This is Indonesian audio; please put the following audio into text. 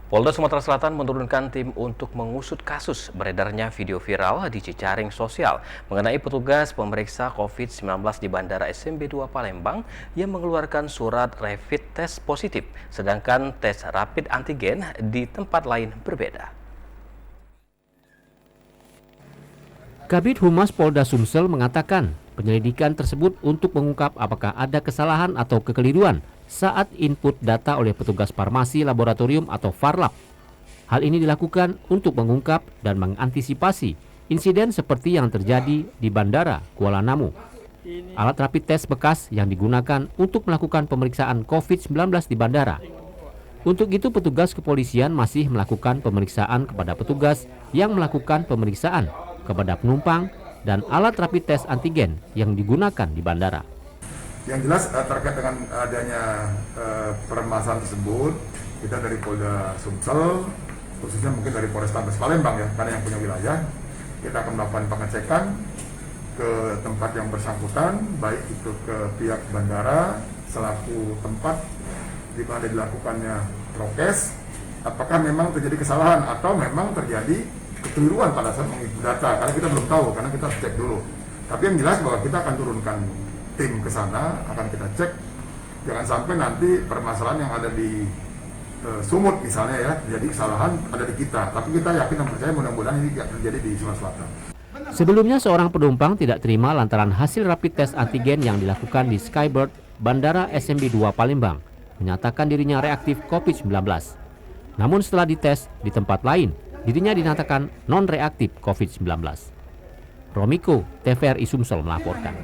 Polda Sumatera Selatan menurunkan tim untuk mengusut kasus beredarnya video viral di jejaring sosial mengenai petugas pemeriksa COVID-19 di Bandara SMB 2 Palembang yang mengeluarkan surat rapid test positif, sedangkan tes rapid antigen di tempat lain berbeda. Kabid Humas Polda Sumsel mengatakan penyelidikan tersebut untuk mengungkap apakah ada kesalahan atau kekeliruan saat input data oleh petugas farmasi laboratorium atau Farlab. Hal ini dilakukan untuk mengungkap dan mengantisipasi insiden seperti yang terjadi di Bandara Kuala Namu. Alat rapid test bekas yang digunakan untuk melakukan pemeriksaan COVID-19 di bandara. Untuk itu petugas kepolisian masih melakukan pemeriksaan kepada petugas yang melakukan pemeriksaan kepada penumpang dan alat rapid test antigen yang digunakan di bandara. Yang jelas terkait dengan adanya permasalahan tersebut, kita dari Polda Sumsel, khususnya mungkin dari Polrestabes Palembang ya, karena yang punya wilayah, kita akan melakukan pengecekan ke tempat yang bersangkutan, baik itu ke pihak bandara selaku tempat di mana dilakukannya prokes, apakah memang terjadi kesalahan atau memang terjadi kekeliruan pada saat menginput data, karena kita belum tahu, karena kita cek dulu. Tapi yang jelas bahwa kita akan turunkan tim ke sana, akan kita cek, jangan sampai nanti permasalahan yang ada di Sumut misalnya ya, jadi kesalahan ada di kita, tapi kita yakin dan percaya mudah-mudahan ini tidak terjadi di Sumatera Selatan. Sebelumnya seorang penumpang tidak terima lantaran hasil rapid test antigen yang dilakukan di Skybird Bandara SMB 2 Palembang menyatakan dirinya reaktif COVID-19. Namun setelah dites di tempat lain, dirinya dinyatakan non-reaktif COVID-19. Romiko, TVRI Sumsel melaporkan.